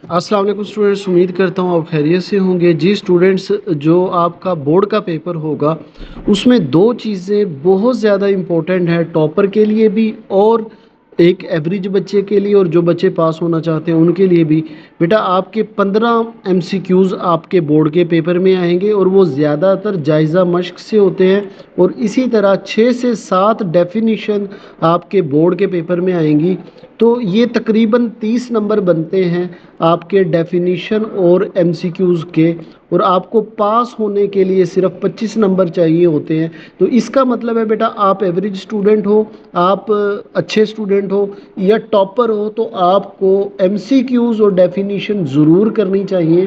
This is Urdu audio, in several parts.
السلام علیکم اسٹوڈینٹس، امید کرتا ہوں آپ خیریت سے ہوں گے جی اسٹوڈینٹس۔ جو آپ کا بورڈ کا پیپر ہوگا اس میں دو چیزیں بہت زیادہ امپورٹنٹ ہیں، ٹاپر کے لیے بھی اور ایک ایوریج بچے کے لیے، اور جو بچے پاس ہونا چاہتے ہیں ان کے لیے بھی۔ بیٹا آپ کے 15 MCQs آپ کے بورڈ کے پیپر میں آئیں گے، اور وہ زیادہ تر جائزہ مشق سے ہوتے ہیں، اور اسی طرح 6 سے 7 ڈیفینیشن آپ کے بورڈ کے پیپر میں آئیں گی۔ تو یہ تقریباً 30 نمبر بنتے ہیں آپ کے ڈیفینیشن اور MCQs کے، اور آپ کو پاس ہونے کے لیے صرف 25 نمبر چاہیے ہوتے ہیں۔ تو اس کا مطلب ہے بیٹا آپ ایوریج اسٹوڈنٹ ہو، آپ اچھے اسٹوڈنٹ ہو یا ٹاپر ہو، تو آپ کو MCQs اور ڈیفینیشن ضرور کرنی چاہیے۔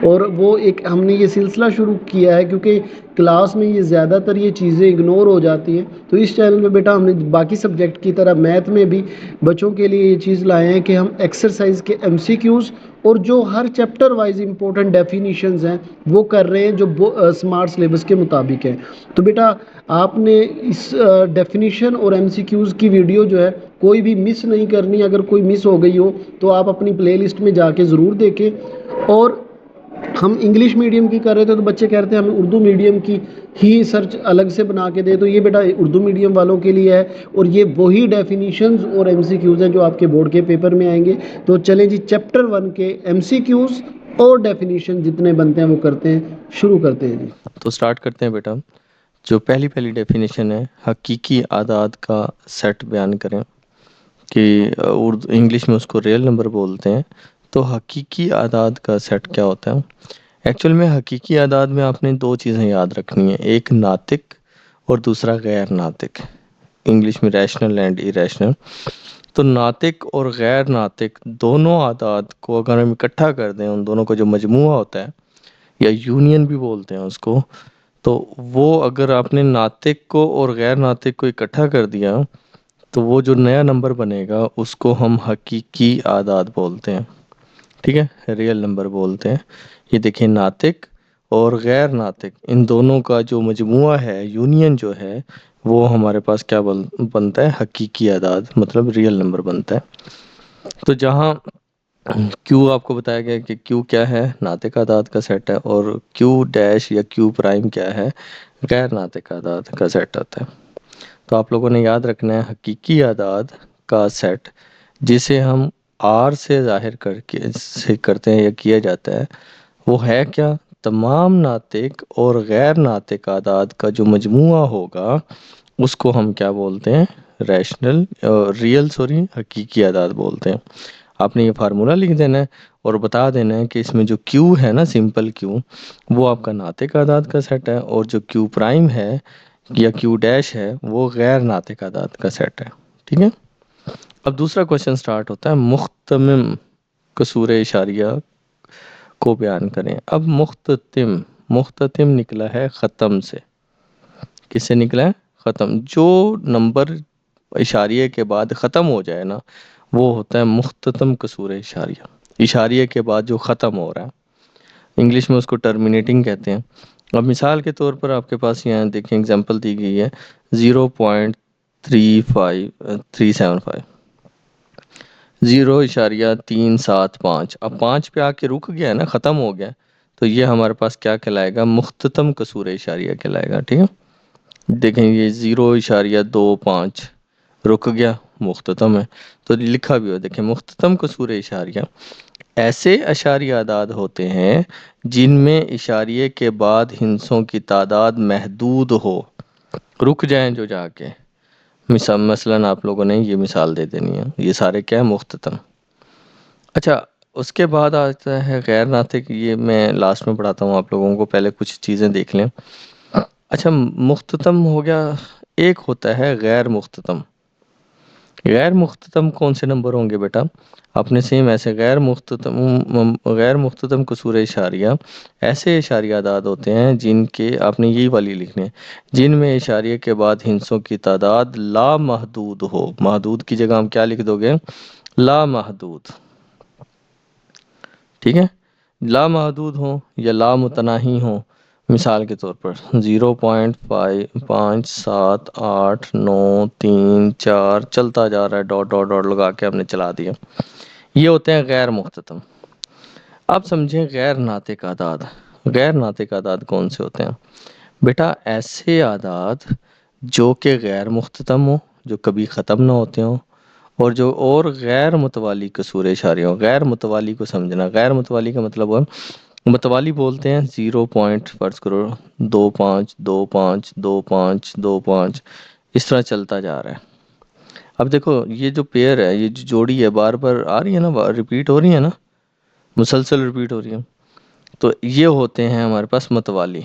اور وہ ایک ہم نے یہ سلسلہ شروع کیا ہے کیونکہ کلاس میں یہ زیادہ تر یہ چیزیں اگنور ہو جاتی ہیں، تو اس چینل میں بیٹا ہم نے باقی سبجیکٹ کی طرح میتھ میں بھی بچوں کے لیے یہ چیز لائے ہیں کہ ہم ایکسرسائز کے MCQs اور جو ہر چیپٹر وائز امپورٹنٹ ڈیفینیشنز ہیں وہ کر رہے ہیں، جو اسمارٹ سلیبس کے مطابق ہیں۔ تو بیٹا آپ نے اس ڈیفینیشن اور MCQs کی ویڈیو جو ہے کوئی بھی مس نہیں کرنی۔ اگر کوئی مس ہو گئی ہو تو آپ اپنی پلے لسٹ میں جا کے ضرور دیکھیں۔ اور ہم انگلش میڈیم کی کر رہے تھے تو بچے کہہ رہے تھے ہمیں اردو میڈیم کی ہی سرچ الگ سے بنا کے دے، تو یہ بیٹا اردو میڈیم والوں کے لیے ہے، اور یہ وہی ڈیفینیشنز اور MCQs ہیں جو آپ کے بورڈ کے پیپر میں آئیں گے۔ تو چلیں جی چیپٹر 1 کے MCQs اور ڈیفینیشن جتنے بنتے ہیں وہ کرتے ہیں، شروع کرتے ہیں جی۔ تو سٹارٹ کرتے ہیں بیٹا۔ جو پہلی ڈیفینیشن ہے، حقیقی اعداد کا سیٹ بیان کریں، کہ اردو انگلش میں اس کو ریئل نمبر بولتے ہیں۔ تو حقیقی اعداد کا سیٹ کیا ہوتا ہے؟ ایکچول میں حقیقی اعداد میں آپ نے دو چیزیں یاد رکھنی ہیں، ایک ناطق اور دوسرا غیر ناطق، انگلش میں ریشنل اینڈ ای ریشنل۔ تو ناطق اور غیر ناطق دونوں اعداد کو اگر ہم اکٹھا کر دیں، ان دونوں کا جو مجموعہ ہوتا ہے یا یونین بھی بولتے ہیں اس کو، تو وہ اگر آپ نے ناطق کو اور غیر ناطق کو اکٹھا کر دیا تو وہ جو نیا نمبر بنے گا اس کو ہم حقیقی اعداد بولتے ہیں، ٹھیک ہے، ریئل نمبر بولتے ہیں۔ یہ دیکھیں ناطق اور غیر ناطق ان دونوں کا جو مجموعہ ہے، یونین جو ہے، وہ ہمارے پاس کیا بنتا ہے؟ حقیقی اعداد، مطلب ریئل نمبر بنتا ہے۔ تو جہاں کیو آپ کو بتایا گیا کہ کیو کیا ہے؟ ناطق اعداد کا سیٹ ہے، اور کیو ڈیش یا کیو پرائم کیا ہے؟ غیر ناطق اعداد کا سیٹ آتا ہے۔ تو آپ لوگوں نے یاد رکھنا ہے حقیقی اعداد کا سیٹ جسے ہم آر سے ظاہر کرتے ہیں یا کیا جاتا ہے، وہ ہے کیا؟ تمام ناطق اور غیر ناطق اعداد کا جو مجموعہ ہوگا اس کو ہم کیا بولتے ہیں؟ حقیقی اعداد بولتے ہیں۔ آپ نے یہ فارمولا لکھ دینا ہے اور بتا دینا ہے کہ اس میں جو کیو ہے نا، سمپل کیو، وہ آپ کا ناطق اعداد کا سیٹ ہے، اور جو کیو پرائم ہے یا کیو ڈیش ہے وہ غیر ناطق اعداد کا سیٹ ہے، ٹھیک ہے۔ اب دوسرا کوشچن سٹارٹ ہوتا ہے، مختتم کسور اشاریہ کو بیان کریں۔ اب مختتم نکلا ہے ختم سے۔ کس سے نکلا ہے؟ ختم۔ جو نمبر اشاریہ کے بعد ختم ہو جائے نا، وہ ہوتا ہے مختتم کسور اشاریہ، اشاریہ کے بعد جو ختم ہو رہا ہے، انگلش میں اس کو ٹرمینیٹنگ کہتے ہیں۔ اب مثال کے طور پر آپ کے پاس یہاں دیکھیں اگزامپل دی گئی ہے 0.375، 0.375۔ اب 5 پہ آ کے رک گیا ہے نا، ختم ہو گیا، تو یہ ہمارے پاس کیا کہلائے گا؟ مختتم کسور اشاریہ کہلائے گا، ٹھیک ہے۔ دیکھیں یہ 0.25 رک گیا، مختتم ہے، تو لکھا بھی ہو دیکھیں مختتم کسور اشاریہ ایسے اشاریہ اعداد ہوتے ہیں جن میں اشاریے کے بعد ہندسوں کی تعداد محدود ہو، رک جائیں جو جا کے، مثلاً آپ لوگوں نے یہ مثال دے دینی ہے، یہ سارے کیا ہے؟ مختتم۔ اچھا، اس کے بعد آتا ہے غیر ناطق، یہ میں لاسٹ میں پڑھاتا ہوں آپ لوگوں کو، پہلے کچھ چیزیں دیکھ لیں۔ اچھا، مختتم ہو گیا، ایک ہوتا ہے غیر مختتم۔ غیر مختتم کون سے نمبر ہوں گے بیٹا؟ آپ نے سیم ایسے غیر مختتم کسور اشاریہ ایسے اشاریہ اعداد ہوتے ہیں جن کے، آپ نے یہی والی لکھنے ہیں، جن میں اشاریہ کے بعد ہندسوں کی تعداد لامحدود ہو۔ محدود کی جگہ ہم کیا لکھ دو گے؟ لامحدود، ٹھیک ہے۔ لامحدود ہوں یا لامتناہی ہوں، مثال کے طور پر 0.5578934 چلتا جا رہا ہے، ڈاٹ ڈاٹ ڈاٹ لگا کے ہم نے چلا دیا، یہ ہوتے ہیں غیر مختتم۔ اب سمجھیں غیر ناطق اعداد. غیر ناطق اعداد کون سے ہوتے ہیں؟ بیٹا ایسے اعداد جو کہ غیر مختتم ہوں، جو کبھی ختم نہ ہوتے ہوں، اور غیر متوالی کسور اشاریہ ہوں. غیر متوالی کو سمجھنا، غیر متوالی کا مطلب ہے، متوالی بولتے ہیں 0 پوائنٹ فرض کرو 2 5 2 5 2 5 2 5، اس طرح چلتا جا رہا ہے. اب دیکھو یہ جو پیئر ہے، یہ جو جوڑی ہے، بار بار آ رہی ہے نا، ریپیٹ ہو رہی ہے نا، مسلسل ریپیٹ ہو رہی ہے، تو یہ ہوتے ہیں ہمارے پاس متوالی.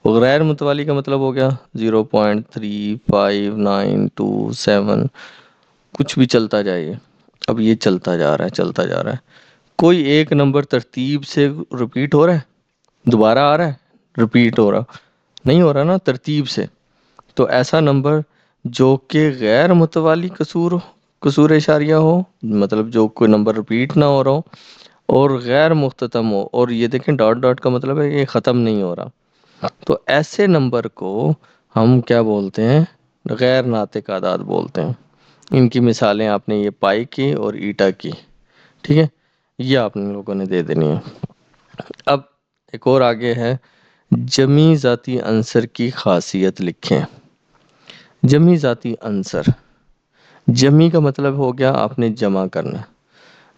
اور غیر متوالی کا مطلب ہو گیا 0.3592 7، کچھ بھی چلتا جائے. اب یہ چلتا جا رہا ہے، چلتا جا رہا ہے، کوئی ایک نمبر ترتیب سے ریپیٹ ہو رہا ہے، دوبارہ آ رہا ہے، ریپیٹ ہو رہا نہیں، ہو رہا نا ترتیب سے. تو ایسا نمبر جو کہ غیر متوالی قصور اشاریہ ہو، مطلب جو کوئی نمبر ریپیٹ نہ ہو رہا ہو اور غیر مختتم ہو، اور یہ دیکھیں ڈاٹ ڈاٹ کا مطلب ہے یہ ختم نہیں ہو رہا، تو ایسے نمبر کو ہم کیا بولتے ہیں؟ غیر ناطق اعداد بولتے ہیں. ان کی مثالیں آپ نے یہ پائی کی اور ایٹا کی، ٹھیک ہے، یہ آپ لوگوں نے دے دینی ہے. اب ایک اور آگے ہے، جمعی ذاتی عنصر کی خاصیت لکھیں. جمعی ذاتی عنصر، جمعی کا مطلب ہو گیا آپ نے جمع کرنا،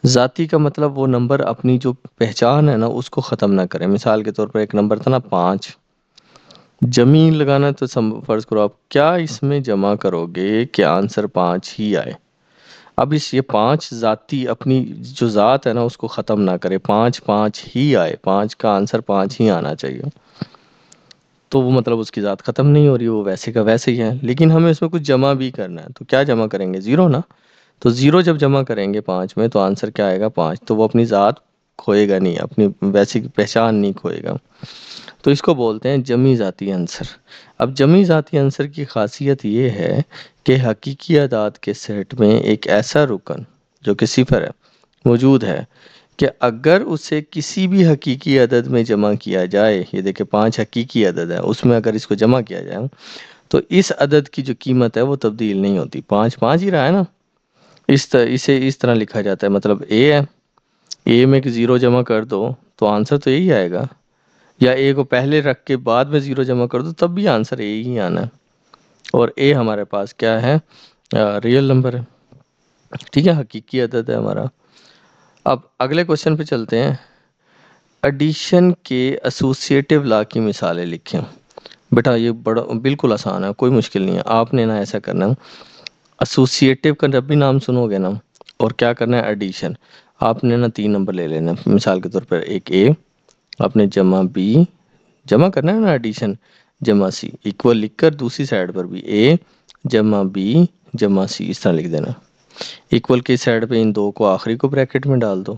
ذاتی کا مطلب وہ نمبر اپنی جو پہچان ہے نا اس کو ختم نہ کرے. مثال کے طور پر ایک نمبر تھا نا 5، جمع لگانا تو فرض کرو آپ کیا اس میں جمع کرو گے کہ آنسر 5 ہی آئے. اب یہ 5 ذاتی اپنی جو ذات ہے نا اس کو ختم نہ کرے، 5 5 ہی آئے، 5 کا آنسر 5 ہی آنا چاہیے. تو وہ مطلب اس کی ذات ختم نہیں ہو رہی، وہ ویسے کا ویسے ہی ہے. لیکن ہمیں اس میں کچھ جمع بھی کرنا ہے، تو کیا جمع کریں گے؟ 0 نا. تو 0 جب جمع کریں گے 5 میں تو آنسر کیا آئے گا؟ 5. تو وہ اپنی ذات کھوئے گا نہیں، اپنی ویسی پہچان نہیں کھوئے گا. تو اس کو بولتے ہیں جمعی ذاتی عنصر. اب جمعی ذاتی عنصر کی خاصیت یہ ہے کہ حقیقی اعداد کے سیٹ میں ایک ایسا رکن جو کہ صفر ہے موجود ہے کہ اگر اسے کسی بھی حقیقی عدد میں جمع کیا جائے، یہ دیکھیں 5 حقیقی عدد ہے، اس میں اگر اس کو جمع کیا جائے تو اس عدد کی جو قیمت ہے وہ تبدیل نہیں ہوتی. 5 5 ہی رہا ہے نا. اسے اس طرح لکھا جاتا ہے، مطلب اے ہے، اے میں 0 جمع کر دو تو آنسر تو یہی آئے گا، یا اے کو پہلے رکھ کے بعد میں 0 جمع کر دو تب بھی آنسر اے ہی آنا ہے. اور اے ہمارے پاس کیا ہے؟ ریئل نمبر ہے، ٹھیک ہے، حقیقی عدد ہے ہمارا. اب اگلے کوشچن پہ چلتے ہیں. ایڈیشن کے ایسوسیٹیو لا کی مثالیں لکھیں. بیٹا یہ بڑا بالکل آسان ہے، کوئی مشکل نہیں ہے. آپ نے نا ایسا کرنا ہے، ایسوسیٹیو کا جب بھی نام سنو گے نا اور کیا کرنا ہے ایڈیشن، آپ نے نا 3 نمبر لے لینا. مثال کے طور پر ایک اے، آپ نے جمع بی، جمع کرنا ہے نا ایڈیشن، جمع سی ایکول لکھ کر دوسری سائڈ پر بھی اے جمع بی جمع سی اس طرح لکھ دینا. ایکول کی سائڈ پہ ان دو کو آخری کو بریکٹ میں ڈال دو.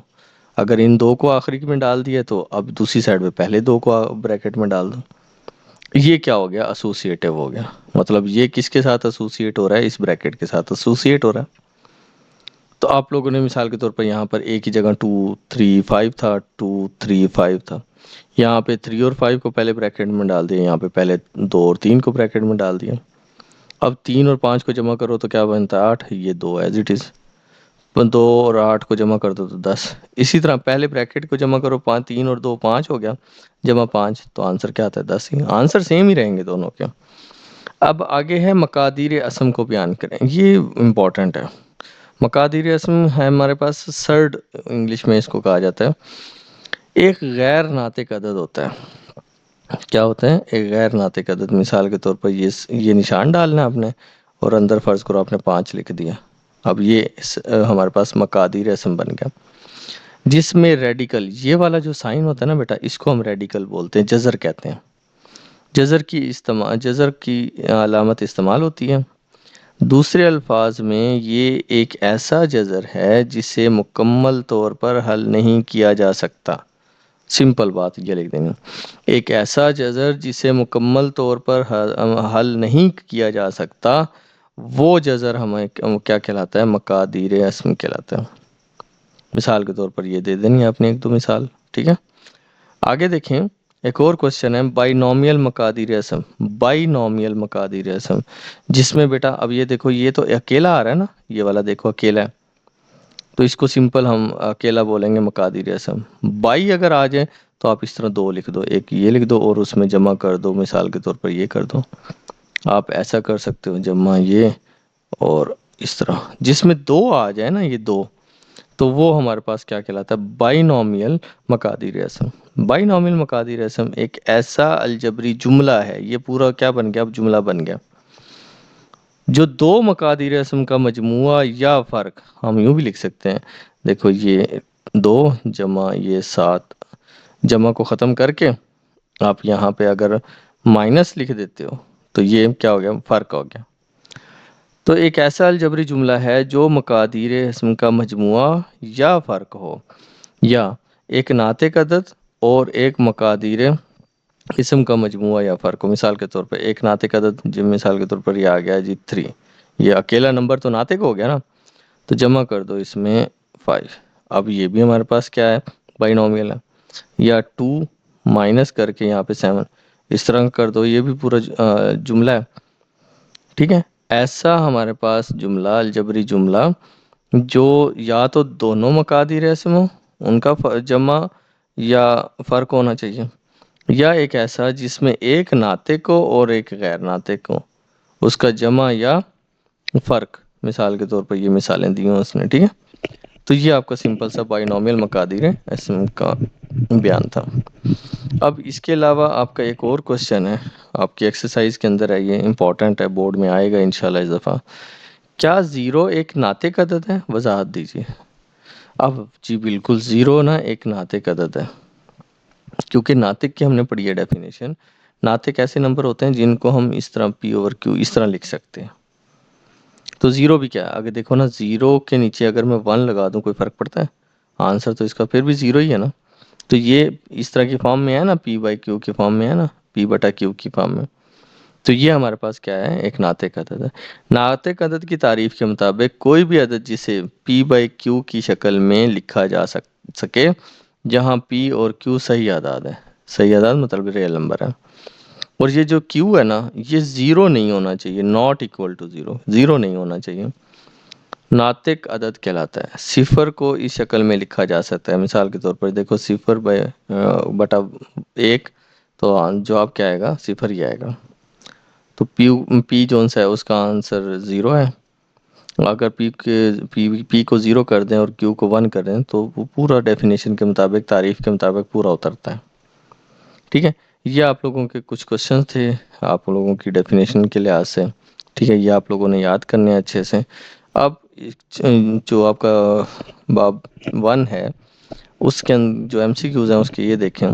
اگر ان دو کو آخری میں ڈال دیا تو اب دوسری سائڈ پہ پہلے دو کو بریکٹ میں ڈال دو. یہ کیا ہو گیا؟ ایسوسیٹیو ہو گیا. مطلب یہ کس کے ساتھ ایسوسیٹ ہو رہا ہے؟ اس بریکٹ کے ساتھ ایسوسیٹ ہو رہا ہے. تو آپ لوگوں نے مثال کے طور پر یہاں پر ایک ہی جگہ 2 3 5 تھا، 2 3 5 تھا، یہاں پہ 3 اور 5 کو پہلے بریکٹ میں ڈال دیا، یہاں پہ پہلے 2 اور 3 کو بریکٹ میں ڈال دیا. اب 3 اور 5 کو جمع کرو تو کیا بنتا ہے؟ 8. یہ 2 ایز اٹ از. 2 اور 8 کو جمع کر دو تو 10. اسی طرح پہلے بریکٹ کو جمع کرو، 3 اور 2 5 ہو گیا، جمع 5 تو آنسر کیا آتا ہے؟ 10 ہی. آنسر سیم ہی رہیں گے دونوں کے. اب آگے ہے مقادیر اسم کو بیان کریں. یہ امپورٹنٹ ہے. مقادیر اسم ہے ہمارے پاس سرڈ، انگلش میں اس کو کہا جاتا ہے. ایک غیر ناطق عدد ہوتا ہے. کیا ہوتا ہے؟ ایک غیر ناطق عدد. مثال کے طور پر یہ نشان ڈالنا ہے آپ نے اور اندر فرض کرو آپ نے 5 لکھ دیا. اب یہ ہمارے پاس مقادیر اسم بن گیا، جس میں ریڈیکل، یہ والا جو سائن ہوتا ہے نا بیٹا، اس کو ہم ریڈیکل بولتے ہیں، جذر کہتے ہیں. جذر کی علامت استعمال ہوتی ہے. دوسرے الفاظ میں یہ ایک ایسا جذر ہے جسے مکمل طور پر حل نہیں کیا جا سکتا. سمپل بات یہ لکھ دیں گے، ایک ایسا جذر جسے مکمل طور پر حل نہیں کیا جا سکتا، وہ جذر ہمیں کیا کہلاتا ہے؟ مقادیر اسم کہلاتا ہے. مثال کے طور پر یہ دے دینی آپ نے 1 2 مثال، ٹھیک ہے. آگے دیکھیں ایک اور کوشچن ہے، بائی نومیل مقادیر اسم. بائی نومیل مقادیر اسم جس میں بیٹا اب یہ دیکھو، یہ تو اکیلا آ رہا ہے نا، یہ والا دیکھو اکیلا ہے. تو اس کو سمپل ہم اکیلا بولیں گے مقادیر اسم. بائی اگر آ جائے تو آپ اس طرح دو لکھ دو, ایک یہ لکھ دو اور اس میں جمع کر دو, مثال کے طور پر یہ کر دو. آپ ایسا کر سکتے ہو جمع یہ اور اس طرح, جس میں دو آ جائے نا, یہ دو, تو وہ ہمارے پاس کیا کہلاتا ہے, بائی نومیل مقادیر اسم. بائی نومیل مقادیر اسم ایک ایسا الجبری جملہ ہے, یہ پورا کیا بن گیا, اب جملہ بن گیا, جو دو مقادیر اسم کا مجموعہ یا فرق, ہم یوں بھی لکھ سکتے ہیں, دیکھو یہ دو جمع یہ سات, جمع کو ختم کر کے آپ یہاں پہ اگر مائنس لکھ دیتے ہو تو یہ کیا ہو گیا, فرق ہو گیا. تو ایک ایسا الجبری جملہ ہے جو مقادیر اسم کا مجموعہ یا فرق ہو, یا ایک ناطق عدد اور ایک مقادیر اسم کا مجموعہ یا فرق ہو. مثال کے طور پر ایک ناطق عدد, جو مثال کے طور پر یہ آ گیا جی 3, یہ اکیلا نمبر تو ناطق ہو گیا نا, تو جمع کر دو اس میں 5. اب یہ بھی ہمارے پاس کیا ہے, بائی نومیل ہے. یا 2 مائنس کر کے یہاں پہ 7, اس طرح کر دو, یہ بھی پورا جملہ ہے. ٹھیک ہے, ایسا ہمارے پاس جملہ, الجبری جملہ, جو یا تو دونوں مقادیر اسم ہو ان کا جمع یا فرق ہونا چاہیے, یا ایک ایسا جس میں ایک ناطق ہو اور ایک غیر ناطق ہو, اس کا جمع یا فرق. مثال کے طور پر یہ مثالیں دی ہیں اس نے. ٹھیک ہے, تو یہ آپ کا سمپل سا بائی نومیل مقادیر اسم کا بیان تھا. اب اس کے علاوہ آپ کا ایک اور کوشچن ہے, آپ کی ایکسرسائز کے اندر ہے, یہ امپورٹنٹ ہے, بورڈ میں آئے گا انشاءاللہ اس دفعہ. کیا زیرو ایک ناطق عدد ہے؟ وضاحت دیجیے. اب جی بالکل, زیرو نا ایک ناطق عدد ہے, کیونکہ ناطق کی ہم نے پڑھی ہے ڈیفینیشن. ناطق ایسے نمبر ہوتے ہیں جن کو ہم اس طرح پی اوور کیو اس طرح لکھ سکتے ہیں. تو زیرو بھی کیا ہے, اگر دیکھو نا, زیرو کے نیچے اگر میں 1 لگا دوں کوئی فرق پڑتا ہے؟ آنسر تو اس کا پھر بھی زیرو ہی ہے نا. تو یہ اس طرح کی فارم میں ہے نا, پی بائی کیو کی فارم میں ہے نا, پی بٹا کیو کی فارم میں. تو یہ ہمارے پاس کیا ہے, ایک ناطق عدد ہے. ناطق عدد کی تعریف کے مطابق کوئی بھی عدد جسے پی بائی کیو کی شکل میں لکھا جا سکے, جہاں پی اور کیو صحیح اعداد ہے. صحیح اعداد مطلب ریئل نمبر ہے. اور یہ جو کیو ہے نا, یہ زیرو نہیں ہونا چاہیے, not equal to zero, zero نہیں ہونا چاہیے. ناطق عدد کہلاتا ہے. صفر کو اس شکل میں لکھا جا سکتا ہے. مثال کے طور پر دیکھو, صفر بٹا 1, تو جواب کیا آئے گا, صفر ہی آئے گا. تو پی جون سا ہے اس کا آنسر زیرو ہے. اگر پی کو زیرو کر دیں اور کیو کو 1 کر دیں تو وہ پورا ڈیفینیشن کے مطابق, تعریف کے مطابق پورا اترتا ہے. ٹھیک ہے, یہ آپ لوگوں کے کچھ کوشچن تھے آپ لوگوں کی ڈیفینیشن کے لحاظ سے. ٹھیک ہے, یہ آپ لوگوں نے یاد کرنے ہیں اچھے سے. اب جو آپ کا باب 1 ہے, اس کے جو ایم سی کیوز ہیں اس کے یہ دیکھیں.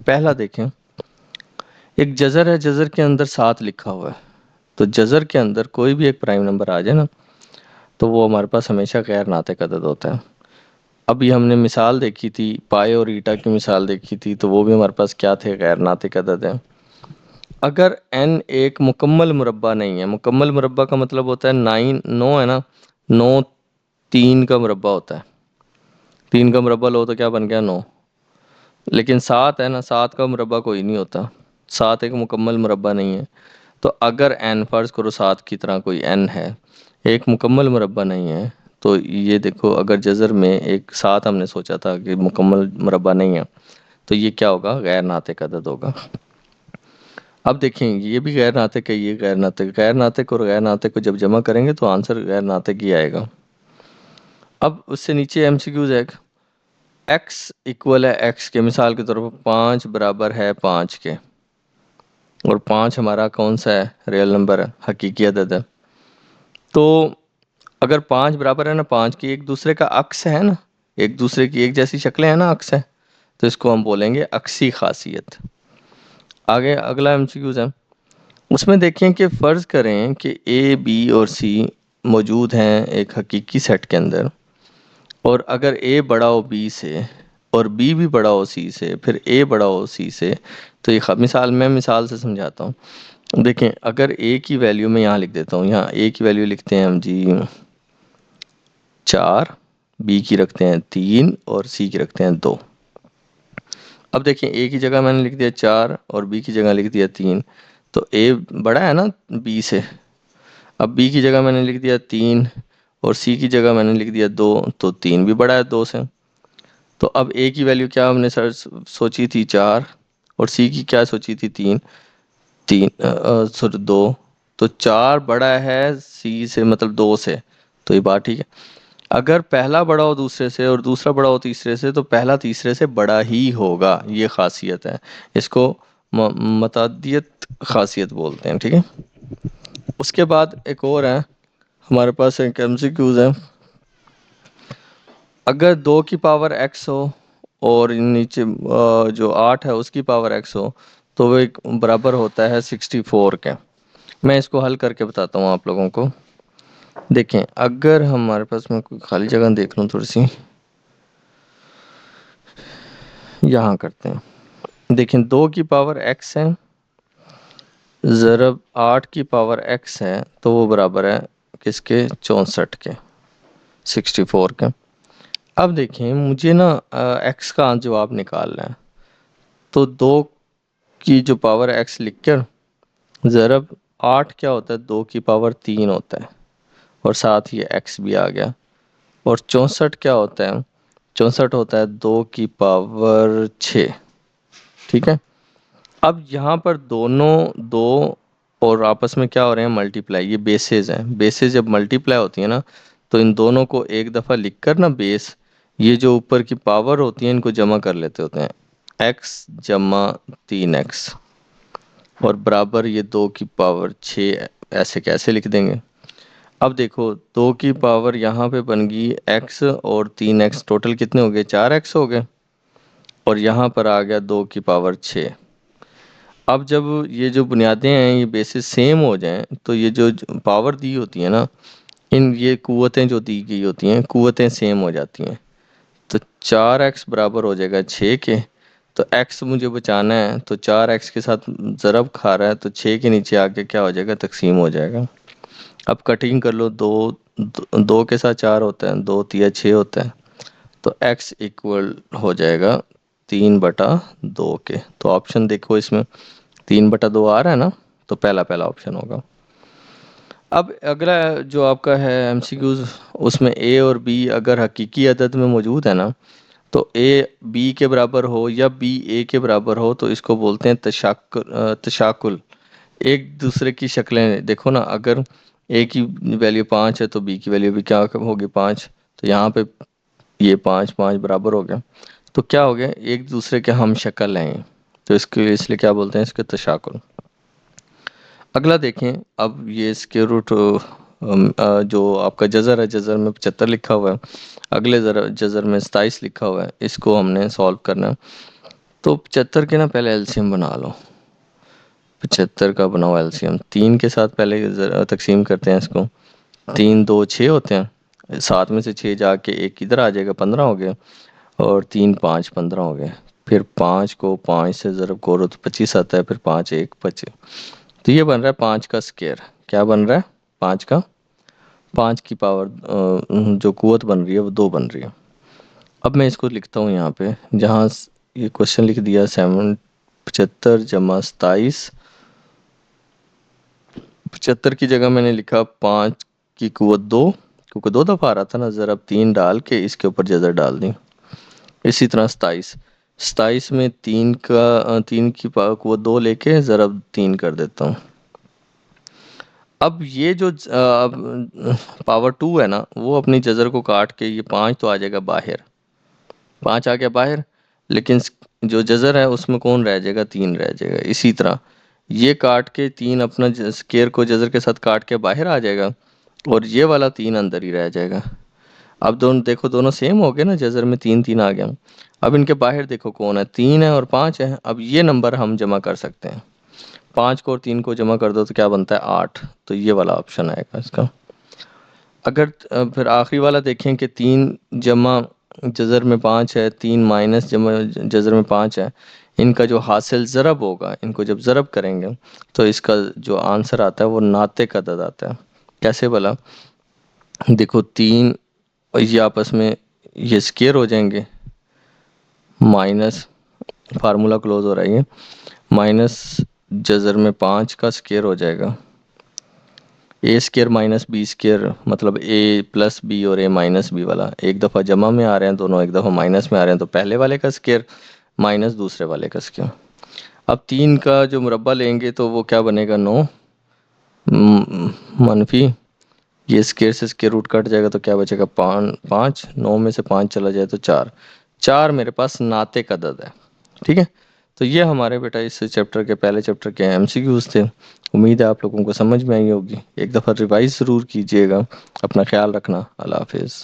پہلا دیکھیں, ایک جزر ہے, جزر کے اندر 7 لکھا ہوا ہے. تو جزر کے اندر کوئی بھی ایک پرائم نمبر آ جائے نا, تو وہ ہمارے پاس ہمیشہ غیر ناطق عدد ہوتا ہے. ابھی ہم نے مثال دیکھی تھی, پائے اور ایٹا کی مثال دیکھی تھی, تو وہ بھی ہمارے پاس کیا تھے, غیر ناطق عدد ہیں. اگر n ایک مکمل مربع نہیں ہے, مکمل مربع کا مطلب ہوتا ہے 9 ہے نا, 9 3 کا مربع ہوتا ہے. 3 کا مربع لو تو کیا بن گیا, 9. لیکن 7 ہے نا, 7 کا مربع کوئی نہیں ہوتا, 7 ایک مکمل مربع نہیں ہے. تو اگر n, فرض کرو 7 کی طرح کوئی n ہے, ایک مکمل مربع نہیں ہے, تو یہ دیکھو, اگر جزر میں ایک 7 ہم نے سوچا تھا کہ مکمل مربع نہیں ہے, تو یہ کیا ہوگا, غیر ناطق عدد ہوگا. اب دیکھیں, یہ بھی غیر ناطق ہے, یہ غیر ناطق. غیر ناطق اور غیر ناطق کو جب جمع کریں گے تو آنسر غیر ناطق ہی آئے گا. اب اس سے نیچے ایم سی کیوز ہے, ایکس ایکول ہے ایکس کے. مثال کے طور پر 5 برابر ہے 5 کے, اور 5 ہمارا کون سا ہے, ریئل نمبر ہے, حقیقی عدد ہے. تو اگر 5 برابر ہے نا 5 کی, ایک دوسرے کا عکس ہے نا, ایک دوسرے کی ایک جیسی شکلیں ہیں نا, عکس ہے, تو اس کو ہم بولیں گے عکسی خاصیت. آگے اگلا ایم سی کیوز ہے, اس میں دیکھیں کہ فرض کریں کہ اے بی اور سی موجود ہیں ایک حقیقی سیٹ کے اندر, اور اگر اے بڑا ہو بی سے اور بی بھی بڑا ہو سی سے, پھر اے بڑا ہو سی سے, تو یہ مثال سے سمجھاتا ہوں. دیکھیں, اگر اے کی ویلیو میں یہاں لکھ دیتا ہوں, یہاں اے کی ویلیو لکھتے ہیں ہم جی 4, بی کی رکھتے ہیں 3 اور سی کی رکھتے ہیں 2. اب دیکھیں, اے کی جگہ میں نے لکھ دیا 4 اور بی کی جگہ لکھ دیا 3, تو اے بڑا ہے نا بی سے. اب بی کی جگہ میں نے لکھ دیا 3 اور سی کی جگہ میں نے لکھ دیا 2، تو 3 بھی بڑا ہے 2 سے. تو اب اے کی ویلیو کیا ہم نے سر سوچی تھی 4، اور سی کی کیا سوچی تھی 3، 2. تو 4 بڑا ہے سی سے، مطلب 2 سے. تو یہ بات ٹھیک ہے. اگر پہلا بڑا ہو دوسرے سے اور دوسرا بڑا ہو تیسرے سے، تو پہلا تیسرے سے بڑا ہی ہوگا. یہ خاصیت ہے، اس کو متعدیت خاصیت بولتے ہیں. ٹھیک ہے. اس کے بعد ایک اور ہے ہمارے پاس، ایک ایم سی کیوز ہے. اگر 2 کی پاور ایکس ہو اور نیچے جو 8 ہے اس کی پاور ایکس ہو، تو وہ ایک برابر ہوتا ہے 64 کے. میں اس کو حل کر کے بتاتا ہوں آپ لوگوں کو. دیکھیں اگر ہمارے پاس، میں کوئی خالی جگہ دیکھ لوں تھوڑی سی، یہاں کرتے ہیں. دیکھیں 2 کی پاور ایکس ہے ضرب 8 کی پاور ایکس ہے، تو وہ برابر ہے کس کے؟ 64 کے، 64 کے. اب دیکھیں مجھے نا ایکس کا جواب نکالنا ہے. تو 2 کی جو پاور ایکس لکھ کر ضرب 8 کیا ہوتا ہے؟ 2 کی پاور 3 ہوتا ہے، اور ساتھ ہی ایکس بھی آ گیا. اور 64 کیا ہوتا ہے؟ 64 ہوتا ہے 2 کی پاور 6. ٹھیک ہے. اب یہاں پر دونوں دو اور آپس میں کیا ہو رہے ہیں؟ ملٹی پلائی. یہ بیسز ہیں. بیسز جب ملٹی پلائی ہوتی ہیں نا، تو ان دونوں کو ایک دفعہ لکھ کر نا بیس، یہ جو اوپر کی پاور ہوتی ہیں ان کو جمع کر لیتے ہوتے ہیں. ایکس جمع 3x اور برابر یہ 2 کی پاور 6. ایسے کیسے لکھ دیں گے؟ اب دیکھو 2 کی پاور یہاں پہ بن گئی x اور 3x، ٹوٹل کتنے ہو گئے؟ 4x ہو گئے. اور یہاں پر آ گیا 2 کی پاور 6. اب جب یہ جو بنیادیں ہیں یہ بیسز سیم ہو جائیں، تو یہ جو پاور دی ہوتی ہے نا، یہ قوتیں جو دی گئی ہوتی ہیں قوتیں سیم ہو جاتی ہیں. تو 4x برابر ہو جائے گا 6 کے. تو x مجھے بچانا ہے، تو 4x کے ساتھ ضرب کھا رہا ہے، تو 6 کے نیچے آ کے کیا ہو جائے گا؟ تقسیم ہو جائے گا. اب کٹنگ کر لو، 2 کے ساتھ 4 ہوتا ہے، 2 تیا 6 ہوتا ہے. تو x ایکول ہو جائے گا 3/2 کے. تو آپشن دیکھو اس میں 3/2 آ رہا ہے نا، تو پہلا آپشن ہوگا. اب اگلا جو آپ کا ہے ایم سی کیوز، اس میں اے اور بی اگر حقیقی عدد میں موجود ہے نا، تو اے بی کے برابر ہو یا بی اے کے برابر ہو، تو اس کو بولتے ہیں تشاکل. ایک دوسرے کی شکلیں دیکھو نا. اگر اے کی ویلیو 5 ہے تو بی کی ویلیو بھی کیا ہوگی؟ 5. تو یہاں پہ یہ 5 5 برابر ہو گیا. تو کیا ہو گیا؟ ایک دوسرے کے ہم شکل ہیں. تو اس لیے کیا بولتے ہیں؟ اس کے تشاکل. اگلا دیکھیں. اب یہ اسکوائر روٹ جو آپ کا جذر ہے، جذر میں 75 لکھا ہوا ہے، اگلے جذر میں 27 لکھا ہوا ہے. اس کو ہم نے سولو کرنا ہے. تو 75 کے نا پہلے ایلسیم بنا لو. 75 کا بناؤ ایلسیم. 3 کے ساتھ پہلے تقسیم کرتے ہیں اس کو. 3 2 6 ہوتے ہیں، 7 میں سے 6 جا کے ایک ادھر آ جائے گا، 15 ہو گیا. اور 3 5 15 ہو گئے. پھر 5 کو 5 سے ضرب کرو تو 25 آتا ہے. پھر 5 1 25. تو یہ بن رہا ہے 5 کا اسکوائر. کیا بن رہا ہے؟ 5 کی پاور جو قوت بن رہی ہے وہ 2 بن رہی ہے. اب میں اس کو لکھتا ہوں یہاں پہ، جہاں یہ کوشچن لکھ دیا 75 جمع 27. 75 کی جگہ میں نے لکھا 5 کی قوت 2، کیونکہ 2 دفعہ آ رہا تھا نا، ضرب 3 ڈال کے اس کے اوپر جذر ڈال دی. اسی طرح 27 میں 3 کی قوت 2 لے کے ضرب 3 کر دیتا ہوں. اب یہ جو پاور 2 ہے نا، وہ اپنی جذر کو کاٹ کے یہ 5 تو آ جائے گا باہر، 5 آ گیا باہر. لیکن جو جذر ہے اس میں کون رہ جائے گا؟ 3 رہ جائے گا. اسی طرح یہ کاٹ کے 3 اپنا اسکوائر کو جذر کے ساتھ کاٹ کے باہر آ جائے گا، اور یہ والا 3 اندر ہی رہ جائے گا. اب دیکھو دونوں سیم ہو گئے نا، جذر میں 3 3 آ گیا. اب ان کے باہر دیکھو کون ہے؟ 3 ہے اور 5 ہے. اب یہ نمبر ہم جمع کر سکتے ہیں. 5 کو اور 3 کو جمع کر دو تو کیا بنتا ہے؟ 8. تو یہ والا آپشن آئے گا اس کا. اگر پھر آخری والا دیکھیں کہ 3 جمع جذر میں 5 ہے، 3 مائنس جمع جذر میں 5 ہے، ان کا جو حاصل ضرب ہوگا، ان کو جب ضرب کریں گے تو اس کا جو آنسر آتا ہے وہ ناطق عدد آتا ہے. کیسے بلا؟ دیکھو 3 یہ آپس میں یہ اسکوائر ہو جائیں گے، مائنس فارمولا کلوز ہو رہا ہے، مائنس جذر میں 5 کا اسکوائر ہو جائے گا. اے اسکیئر مائنس بی اسکیئر مطلب اے پلس بی اور اے مائنس بی والا ایک دفعہ جمع میں آ رہے ہیں دونوں، ایک دفعہ مائنس میں آ رہے ہیں، تو پہلے والے کا اسکیئر مائنس دوسرے والے کا اسکیئر. اب 3 کا جو مربع لیں گے تو وہ کیا بنے گا 9 منفی یہ اسکیئر سے اسکیئر روٹ کٹ جائے گا تو کیا بچے گا 5. 9 میں سے 5 چلا جائے تو 4. 4 میرے پاس ناطق عدد ہے. ٹھیک ہے، تو یہ ہمارے بیٹا اس چیپٹر کے پہلے چیپٹر کے ایم سی کیوز تھے. امید ہے آپ لوگوں کو سمجھ میں آئی ہوگی. ایک دفعہ ریوائز ضرور کیجیے گا. اپنا خیال رکھنا. اللہ حافظ.